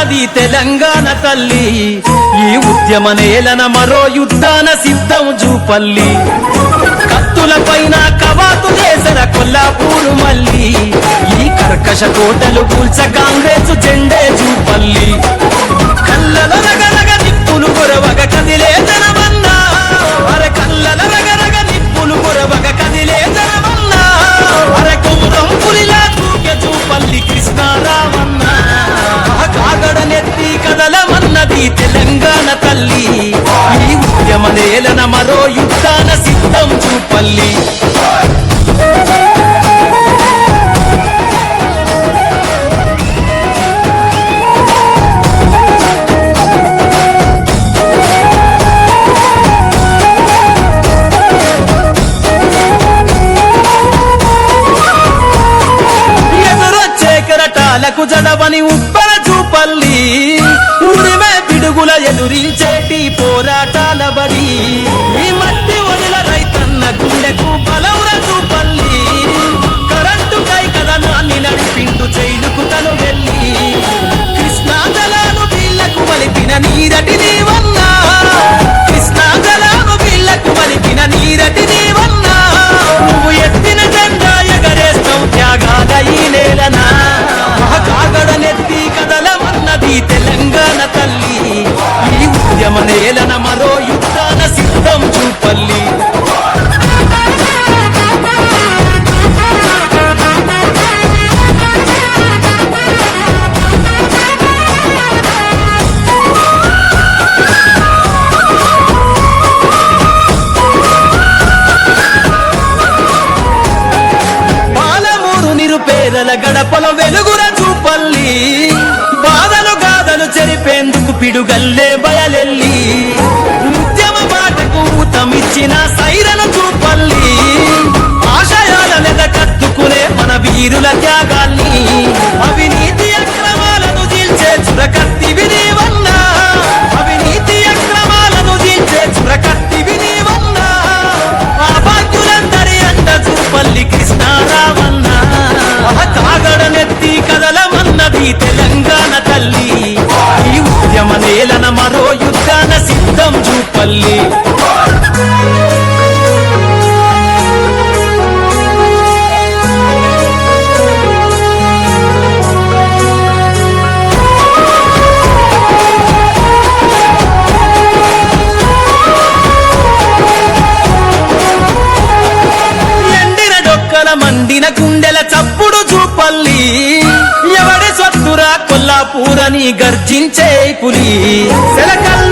అన్నది తెలంగాణ తల్లి ఈ ఉద్యమ నేలన మరో యుద్ధాన సిద్ధం జూపల్లి కత్తుల పైన కవాతు చేసిన కొల్లాపూరు మల్లి ఈ కర్కశ కోటలు కూల్చ కాంగ్రెస్ జెండే జూపల్లి కళ్ళలో రగరగ నిప్పులు కొరవగ కదిలే జనమన్నా అరే కళ్ళలో రగరగ నిప్పులు కొరవగ కదిలే జనమన్నా అరే కుమురం పులిలా తూకె జూపల్లి కృష్ణారామన్నా కాగడనెత్తి కదలమన్నది తెలంగాణ తల్లి ఈ ఉద్యమ నేలన మరో యుద్ధాన సిద్ధం జూపల్లి జడవని ఉప్పర చూపల్లి ఉరిమే పిడుగుల ఎదురించేటి పోరాటాల బడి ఈ మట్టి ఒడిల రైతన్న గుండెకు బలవుర చూపల్లి కరెంటు కై కథనాన్ని నడిపిండు జైలుకు తను వెళ్ళి కృష్ణా జలాలు వీళ్లకు వలిపిన నీరటి నీవన్నా కృష్ణా జలాలు వీళ్లకు వలిపిన నీరటి నీవన్నా నువ్వు ఎత్తిన జెండా ఎగరేస్తావు త్యాగాల ఈ నేలనా కాగడనెత్తి కదలమన్నది తెలంగాణ తల్లి ఈ ఉద్యమ నేలన మరో యుద్ధాన సిద్ధం చూపల్లి పాలమూరు నిరుపేదల గడపల వెలుగుర చూపల్లి బాధలు గాథలు చెరిపేందుకు పిడుగల్లే బయలెల్లి ఉద్యమ బాటకు ఊతమిచ్చిన సైరను చూపల్లి ఆశయాల నెద కట్టుకునే మన వీరుల త్యాగాల్ని అవినీతి అక్రమాలను చీల్చే చురకత్తి వినివన్నా అవినీతి అక్రమాలను చీల్చే చురకత్తి వినివన్నా ఆ భాగ్యులందరి అంట చూపల్లి కృష్ణారామన్నా కాగడనెత్తి కదలమన్నది తెలంగాణ తల్లి ఈ ఉద్యమ నేలన మరో యుద్ధాన సిద్ధం జూపల్లి ఎండిన డొక్కల మండిన గుండెల చప్పుడు చూపల్లి ఎవడి సత్తురా కొల్లాపూరని గర్జించే పులి సెలకల్ల